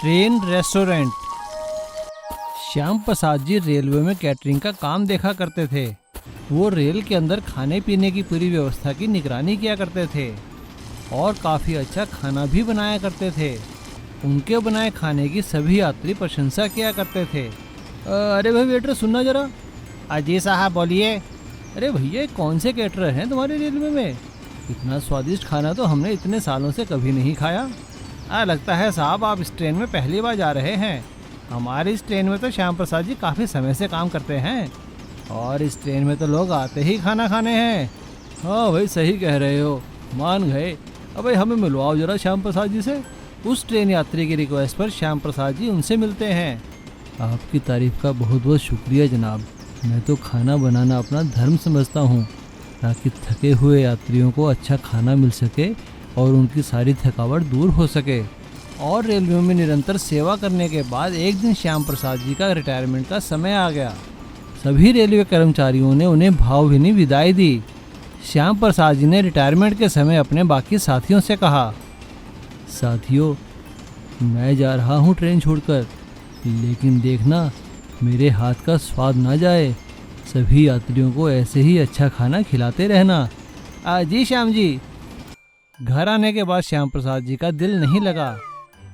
Train restaurant. Shyam Prasad ji railway में catering का काम देखा करते थे। वो रेल के अंदर खाने पीने की पूरी व्यवस्था की निगरानी किया करते थे और काफ़ी अच्छा खाना भी बनाया करते थे। उनके बनाए खाने की सभी यात्री प्रशंसा किया करते थे। अरे भाई वेटर सुनना जरा। अजी साहब बोलिए। अरे भैया कौन से कैटरर हैं तुम्हारे रेलवे में? इतना स्वादिष्ट खाना तो हमने इतने सालों से कभी नहीं खाया। लगता है साहब आप इस ट्रेन में पहली बार जा रहे हैं। हमारी इस ट्रेन में तो श्याम प्रसाद जी काफ़ी समय से काम करते हैं और इस ट्रेन में तो लोग आते ही खाना खाने हैं। हाँ भाई सही कह रहे हो, मान गए। अब भाई हमें मिलवाओ जरा श्याम प्रसाद जी से। उस ट्रेन यात्री की रिक्वेस्ट पर श्याम प्रसाद जी उनसे मिलते हैं। आपकी तारीफ का बहुत बहुत शुक्रिया जनाब। मैं तो खाना बनाना अपना धर्म समझता हूँ ताकि थके हुए यात्रियों को अच्छा खाना मिल सके और उनकी सारी थकावट दूर हो सके। और रेलवे में निरंतर सेवा करने के बाद एक दिन श्याम प्रसाद जी का रिटायरमेंट का समय आ गया। सभी रेलवे कर्मचारियों ने उन्हें भावभीनी विदाई दी। श्याम प्रसाद जी ने रिटायरमेंट के समय अपने बाकी साथियों से कहा, साथियों मैं जा रहा हूँ ट्रेन छोड़कर, लेकिन देखना मेरे हाथ का स्वाद ना जाए। सभी यात्रियों को ऐसे ही अच्छा खाना खिलाते रहना। जी श्याम जी। घर आने के बाद श्याम प्रसाद जी का दिल नहीं लगा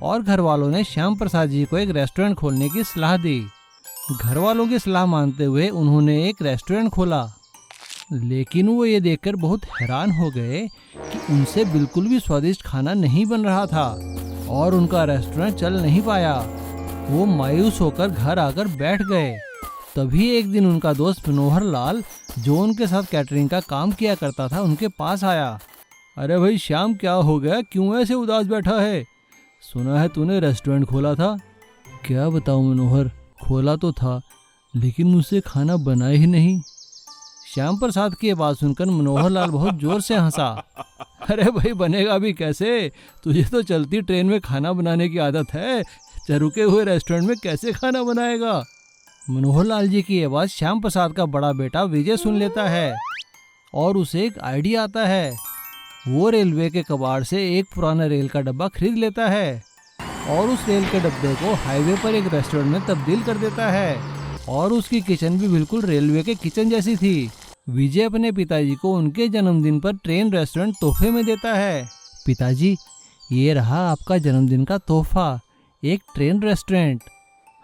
और घर वालों ने श्याम प्रसाद जी को एक रेस्टोरेंट खोलने की सलाह दी। घर वालों की सलाह मानते हुए उन्होंने एक रेस्टोरेंट खोला, लेकिन वो ये देखकर बहुत हैरान हो गए कि उनसे बिल्कुल भी स्वादिष्ट खाना नहीं बन रहा था और उनका रेस्टोरेंट चल नहीं पाया। वो मायूस होकर घर आकर बैठ गए। तभी एक दिन उनका दोस्त मनोहर लाल, जो उनके साथ कैटरिंग का काम किया करता था, उनके पास आया। अरे भाई श्याम क्या हो गया, क्यों ऐसे उदास बैठा है? सुना है तूने रेस्टोरेंट खोला था। क्या बताऊं मनोहर, खोला तो था लेकिन मुझसे खाना बना ही नहीं। श्याम प्रसाद की बात सुनकर मनोहर लाल बहुत जोर से हंसा। अरे भाई बनेगा भी कैसे, तुझे तो चलती ट्रेन में खाना बनाने की आदत है, रुके हुए रेस्टोरेंट में कैसे खाना बनाएगा? मनोहर लाल जी की आवाज़ श्याम प्रसाद का बड़ा बेटा विजय सुन लेता है और उसे एक आइडिया आता है। वो रेलवे के कबाड़ से एक पुराना रेल का डब्बा खरीद लेता है और उस रेल के डब्बे को हाईवे पर एक रेस्टोरेंट में तब्दील कर देता है और उसकी किचन भी बिल्कुल रेलवे के किचन जैसी थी। विजय अपने पिताजी को उनके जन्मदिन पर ट्रेन रेस्टोरेंट तोहफे में देता है। पिताजी ये रहा आपका जन्मदिन का तोहफा, एक ट्रेन रेस्टोरेंट।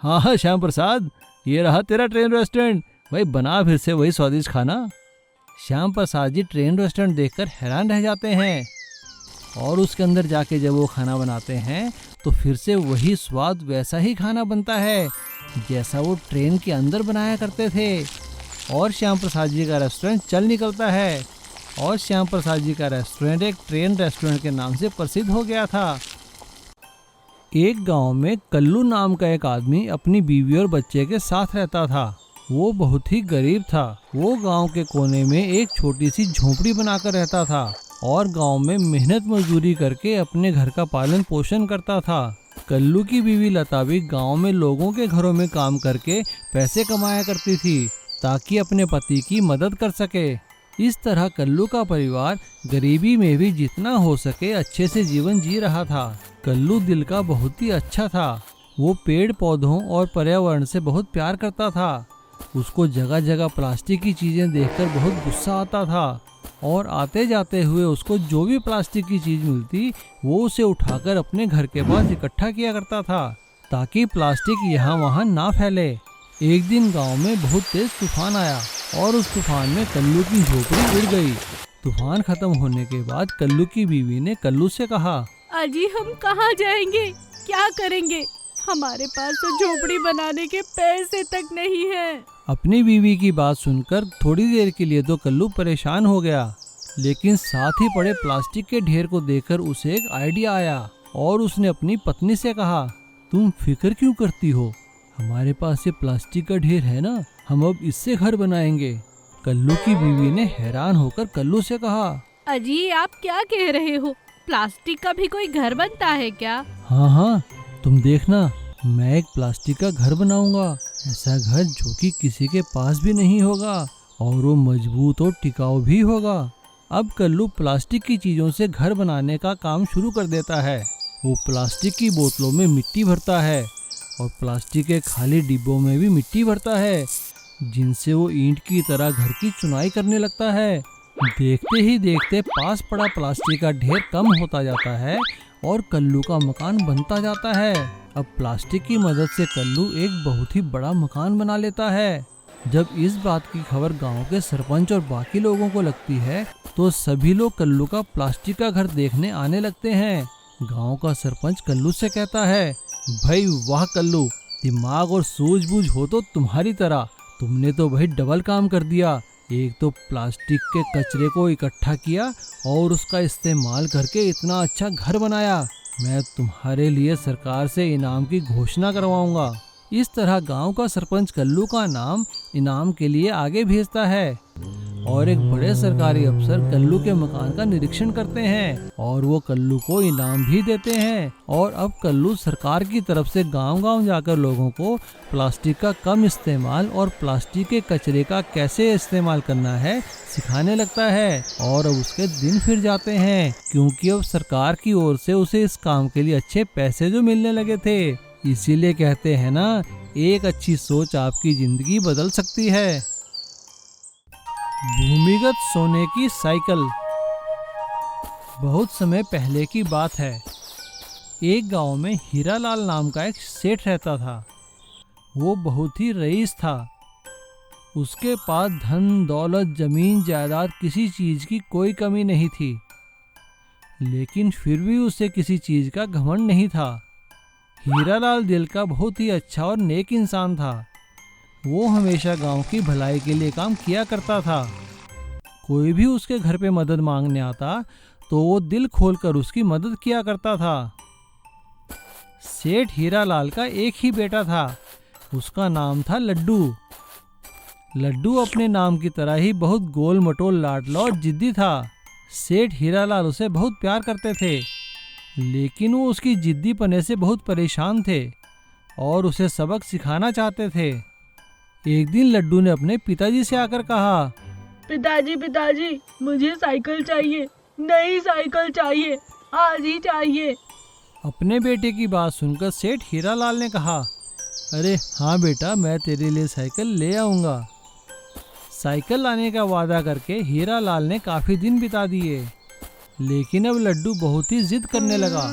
हाँ श्याम प्रसाद, ये रहा तेरा ट्रेन रेस्टोरेंट। भाई बना फिर से वही स्वादिष्ट खाना। श्याम प्रसाद जी ट्रेन रेस्टोरेंट देखकर हैरान रह जाते हैं और उसके अंदर जाके जब वो खाना बनाते हैं तो फिर से वही स्वाद, वैसा ही खाना बनता है जैसा वो ट्रेन के अंदर बनाया करते थे। और श्याम प्रसाद जी का रेस्टोरेंट चल निकलता है और श्याम प्रसाद जी का रेस्टोरेंट एक ट्रेन रेस्टोरेंट के नाम से प्रसिद्ध हो गया था। एक गांव में कल्लू नाम का एक आदमी अपनी बीवी और बच्चे के साथ रहता था। वो बहुत ही गरीब था। वो गांव के कोने में एक छोटी सी झोपड़ी बनाकर रहता था और गांव में मेहनत मजदूरी करके अपने घर का पालन पोषण करता था। कल्लू की बीवी लता भी गांव में लोगों के घरों में काम करके पैसे कमाया करती थी ताकि अपने पति की मदद कर सके। इस तरह कल्लू का परिवार गरीबी में भी जितना हो सके अच्छे से जीवन जी रहा था। कल्लू दिल का बहुत ही अच्छा था। वो पेड़ पौधों और पर्यावरण से बहुत प्यार करता था। उसको जगह जगह प्लास्टिक की चीजें देखकर बहुत गुस्सा आता था और आते जाते हुए उसको जो भी प्लास्टिक की चीज मिलती वो उसे उठाकर अपने घर के पास इकट्ठा किया करता था ताकि प्लास्टिक यहाँ वहाँ ना फैले। एक दिन गांव में बहुत तेज तूफान आया और उस तूफान में कल्लू की झोपड़ी उड़ गई। तूफान खत्म होने के बाद कल्लू की बीवी ने कल्लू से कहा, अजी हम कहाँ जाएंगे, क्या करेंगे? हमारे पास तो झोपड़ी बनाने के पैसे तक नहीं है। अपनी बीवी की बात सुनकर थोड़ी देर के लिए तो कल्लू परेशान हो गया, लेकिन साथ ही पड़े प्लास्टिक के ढेर को देखकर उसे एक आइडिया आया और उसने अपनी पत्नी से कहा, तुम फिक्र क्यों करती हो, हमारे पास ये प्लास्टिक का ढेर है ना, हम अब इससे घर बनाएंगे। कल्लू की बीवी ने हैरान होकर कल्लू से कहा, अजी आप क्या कह रहे हो, प्लास्टिक का भी कोई घर बनता है क्या? हाँ, तुम देखना, मैं एक प्लास्टिक का घर बनाऊंगा, ऐसा घर जो कि किसी के पास भी नहीं होगा और वो मजबूत और टिकाऊ भी होगा। अब कल्लू प्लास्टिक की चीजों से घर बनाने का काम शुरू कर देता है। वो प्लास्टिक की बोतलों में मिट्टी भरता है और प्लास्टिक के खाली डिब्बों में भी मिट्टी भरता है, जिनसे वो ईंट की तरह घर की चुनाई करने लगता है। देखते ही देखते पास पड़ा प्लास्टिक का ढेर कम होता जाता है और कल्लू का मकान बनता जाता है। अब प्लास्टिक की मदद से कल्लू एक बहुत ही बड़ा मकान बना लेता है। जब इस बात की खबर गांव के सरपंच और बाकी लोगों को लगती है तो सभी लोग कल्लू का प्लास्टिक का घर देखने आने लगते हैं। गांव का सरपंच कल्लू से कहता है, भाई वाह कल्लू, दिमाग और सूझबूझ हो तो तुम्हारी तरह। तुमने तो भाई डबल काम कर दिया। एक तो प्लास्टिक के कचरे को इकट्ठा किया और उसका इस्तेमाल करके इतना अच्छा घर बनाया। मैं तुम्हारे लिए सरकार से इनाम की घोषणा करवाऊंगा। इस तरह गांव का सरपंच कल्लू का नाम इनाम के लिए आगे भेजता है और एक बड़े सरकारी अफसर कल्लू के मकान का निरीक्षण करते हैं और वो कल्लू को इनाम भी देते हैं। और अब कल्लू सरकार की तरफ से गांव-गांव जाकर लोगों को प्लास्टिक का कम इस्तेमाल और प्लास्टिक के कचरे का कैसे इस्तेमाल करना है सिखाने लगता है। और अब उसके दिन फिर जाते हैं, क्योंकि अब सरकार की ओर से उसे इस काम के लिए अच्छे पैसे जो मिलने लगे थे। इसीलिए कहते हैं ना, एक अच्छी सोच आपकी जिंदगी बदल सकती है। भूमिगत सोने की साइकिल। बहुत समय पहले की बात है। एक गांव में हीरालाल नाम का एक सेठ रहता था। वो बहुत ही रईस था। उसके पास धन दौलत जमीन जायदाद किसी चीज की कोई कमी नहीं थी, लेकिन फिर भी उसे किसी चीज का घमंड नहीं था। हीरालाल दिल का बहुत ही अच्छा और नेक इंसान था। वो हमेशा गांव की भलाई के लिए काम किया करता था। कोई भी उसके घर पे मदद मांगने आता तो वो दिल खोलकर उसकी मदद किया करता था। सेठ हीरालाल का एक ही बेटा था। उसका नाम था लड्डू। लड्डू अपने नाम की तरह ही बहुत गोल मटोल लाडला और जिद्दी था। सेठ हीरालाल उसे बहुत प्यार करते थे, लेकिन वो उसकी जिद्दीपने से बहुत परेशान थे और उसे सबक सिखाना चाहते थे। एक दिन लड्डू ने अपने पिताजी से आकर कहा, पिताजी पिताजी, मुझे साइकिल चाहिए, नई साइकिल चाहिए, आज ही चाहिए। अपने बेटे की बात सुनकर सेठ हीरालाल ने कहा, अरे हाँ बेटा, मैं तेरे लिए साइकिल ले आऊँगा। साइकिल लाने का वादा करके हीरालाल ने काफ़ी दिन बिता दिए, लेकिन अब लड्डू बहुत ही जिद करने लगा।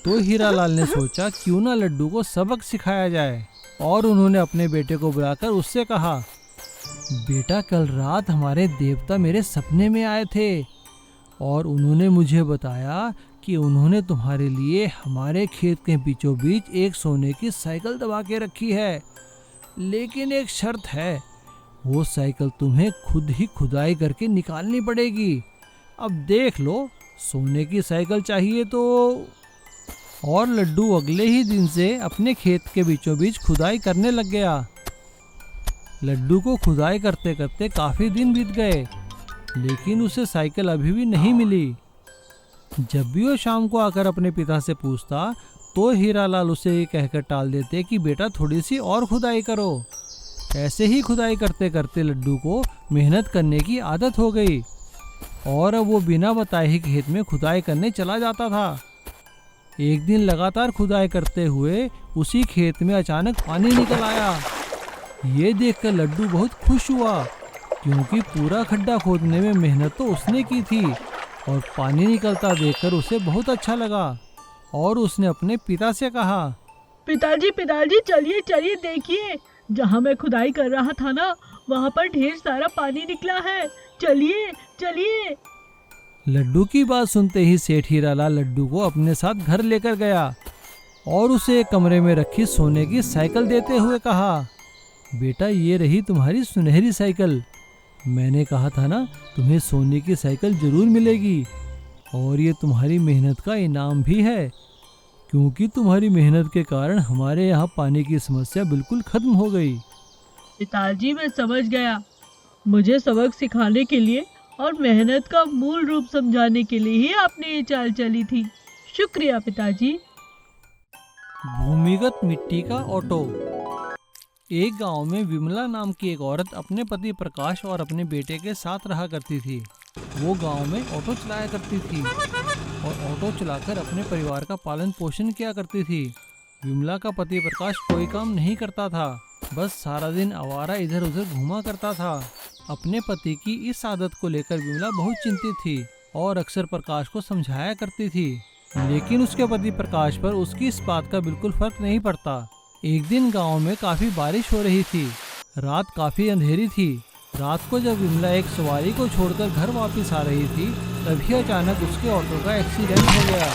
तो हीरालाल ने सोचा क्यों ना लड्डू को सबक सिखाया जाए और उन्होंने अपने बेटे को बुलाकर उससे कहा, बेटा कल रात हमारे देवता मेरे सपने में आए थे और उन्होंने मुझे बताया कि उन्होंने तुम्हारे लिए हमारे खेत के बीचों बीच एक सोने की साइकिल दबा के रखी है, लेकिन एक शर्त है, वो साइकिल तुम्हें खुद ही खुदाई करके निकालनी पड़ेगी। अब देख लो, सोने की साइकिल चाहिए तो। और लड्डू अगले ही दिन से अपने खेत के बीचों बीच खुदाई करने लग गया। लड्डू को खुदाई करते करते काफ़ी दिन बीत गए, लेकिन उसे साइकिल अभी भी नहीं मिली। जब भी वो शाम को आकर अपने पिता से पूछता तो हीरालाल उसे ये कहकर टाल देते कि बेटा थोड़ी सी और खुदाई करो। ऐसे ही खुदाई करते करते लड्डू को मेहनत करने की आदत हो गई और अब वो बिना बताए ही खेत में खुदाई करने चला जाता था। एक दिन लगातार खुदाई करते हुए उसी खेत में अचानक पानी निकल आया। ये देखकर लड्डू बहुत खुश हुआ, क्योंकि पूरा खड्डा खोदने में मेहनत तो उसने की थी और पानी निकलता देखकर उसे बहुत अच्छा लगा। और उसने अपने पिता से कहा, पिताजी पिताजी, चलिए चलिए, देखिए जहाँ मैं खुदाई कर रहा था ना, वहाँ पर ढेर सारा पानी निकला है, चलिए चलिए। लड्डू की बात सुनते ही सेठ हीरालाल लड्डू को अपने साथ घर लेकर गया और उसे एक कमरे में रखी सोने की साइकिल देते हुए कहा, बेटा ये रही तुम्हारी सुनहरी साइकिल। मैंने कहा था ना, तुम्हें सोने की साइकिल जरूर मिलेगी और ये तुम्हारी मेहनत का इनाम भी है, क्योंकि तुम्हारी मेहनत के कारण हमारे यहाँ पानी की समस्या बिल्कुल खत्म हो गई। पिताजी मैं समझ गया, मुझे सबक सिखाने के लिए और मेहनत का मूल रूप समझाने के लिए ही आपने ये चाल चली थी। शुक्रिया पिताजी। भूमिगत मिट्टी का ऑटो। एक गांव में विमला नाम की एक औरत अपने पति प्रकाश और अपने बेटे के साथ रहा करती थी। वो गांव में ऑटो चलाया करती थी और ऑटो चलाकर अपने परिवार का पालन पोषण किया करती थी। विमला का पति प्रकाश कोई काम नहीं करता था, बस सारा दिन आवारा इधर उधर घूमा करता था। अपने पति की इस आदत को लेकर विमला बहुत चिंतित थी और अक्सर प्रकाश को समझाया करती थी, लेकिन उसके पति प्रकाश पर उसकी इस बात का बिल्कुल फर्क नहीं पड़ता। एक दिन गांव में काफी बारिश हो रही थी, रात काफी अंधेरी थी। रात को जब विमला एक सवारी को छोड़कर घर वापस आ रही थी, तभी अचानक उसके ऑटो का एक्सीडेंट हो गया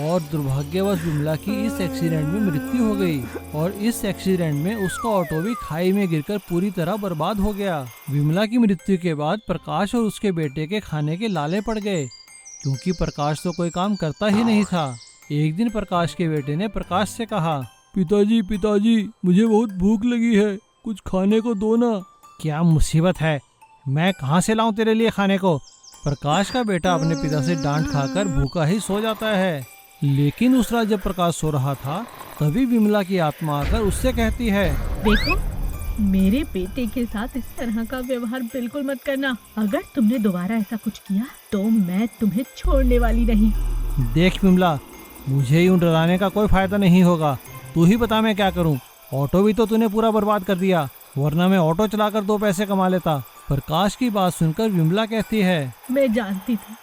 और दुर्भाग्यवश विमला की इस एक्सीडेंट में मृत्यु हो गई और इस एक्सीडेंट में उसका ऑटो भी खाई में गिरकर पूरी तरह बर्बाद हो गया। विमला की मृत्यु के बाद प्रकाश और उसके बेटे के खाने के लाले पड़ गए, क्योंकि प्रकाश तो कोई काम करता ही नहीं था। एक दिन प्रकाश के बेटे ने प्रकाश से कहा, पिताजी मुझे बहुत भूख लगी है, कुछ खाने को दो ना। क्या मुसीबत है, मैं कहाँ से लाऊं तेरे लिए खाने को। प्रकाश का बेटा अपने पिता से डांट खाकर भूखा ही सो जाता है। लेकिन उस रात जब प्रकाश सो रहा था, तभी विमला की आत्मा आकर उससे कहती है, देखो, मेरे बेटे के साथ इस तरह का व्यवहार बिल्कुल मत करना। अगर तुमने दोबारा ऐसा कुछ किया तो मैं तुम्हें छोड़ने वाली नहीं। देख विमला, मुझे यूं डराने का कोई फायदा नहीं होगा। तू ही बता मैं क्या करूं। ऑटो भी तो तूने पूरा बर्बाद कर दिया, वरना मैं ऑटो चलाकर 2 पैसे कमा लेता। प्रकाश की बात सुनकर विमला कहती है, मैं जानती थी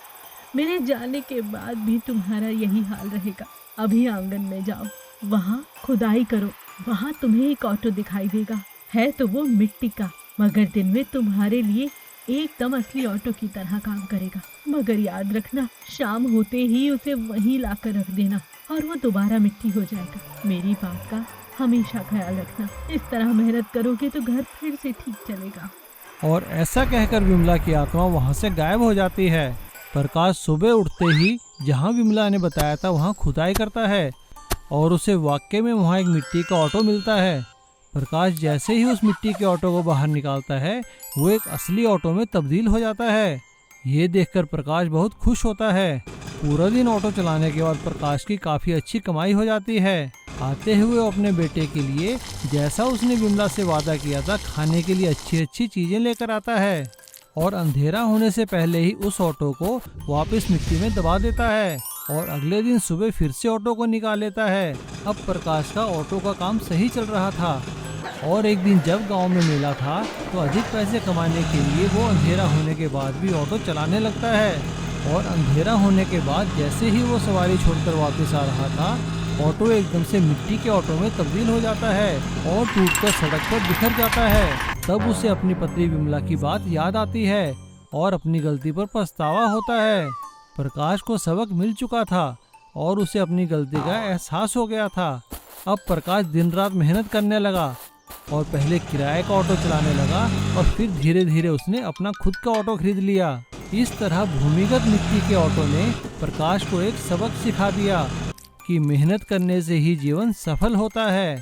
मेरे जाने के बाद भी तुम्हारा यही हाल रहेगा। अभी आंगन में जाओ, वहाँ खुदाई करो, वहाँ तुम्हें एक ऑटो दिखाई देगा। है तो वो मिट्टी का, मगर दिन में तुम्हारे लिए एकदम असली ऑटो की तरह काम करेगा। मगर याद रखना, शाम होते ही उसे वहीं लाकर रख देना और वो दोबारा मिट्टी हो जाएगा। मेरी बात का हमेशा ख्याल रखना। इस तरह मेहनत करोगे तो घर फिर से ठीक चलेगा। और ऐसा कहकर विमला की आत्मा वहां से गायब हो जाती है। प्रकाश सुबह उठते ही जहां विमला ने बताया था वहां खुदाई करता है और उसे वाकई में वहां एक मिट्टी का ऑटो मिलता है। प्रकाश जैसे ही उस मिट्टी के ऑटो को बाहर निकालता है, वो एक असली ऑटो में तब्दील हो जाता है। ये देखकर प्रकाश बहुत खुश होता है। पूरा दिन ऑटो चलाने के बाद प्रकाश की काफी अच्छी कमाई हो जाती है। आते हुए अपने बेटे के लिए, जैसा उसने विमला से वादा किया था, खाने के लिए अच्छी अच्छी चीजें लेकर आता है और अंधेरा होने से पहले ही उस ऑटो को वापस मिट्टी में दबा देता है और अगले दिन सुबह फिर से ऑटो को निकाल लेता है। अब प्रकाश का ऑटो का काम सही चल रहा था और एक दिन जब गांव में मेला था, तो अधिक पैसे कमाने के लिए वो अंधेरा होने के बाद भी ऑटो चलाने लगता है। और अंधेरा होने के बाद जैसे ही वो सवारी छोड़कर वापस आ रहा था, ऑटो एकदम से मिट्टी के ऑटो में तब्दील हो जाता है और टूटकर सड़क पर बिखर जाता है। तब उसे अपनी पत्नी विमला की बात याद आती है और अपनी गलती पर पछतावा होता है। प्रकाश को सबक मिल चुका था और उसे अपनी गलती का एहसास हो गया था। अब प्रकाश दिन रात मेहनत करने लगा और पहले किराए का ऑटो चलाने लगा और फिर धीरे धीरे उसने अपना खुद का ऑटो खरीद लिया। इस तरह भूमिगत मिट्टी के ऑटो ने प्रकाश को एक सबक सिखा दिया कि मेहनत करने से ही जीवन सफल होता है।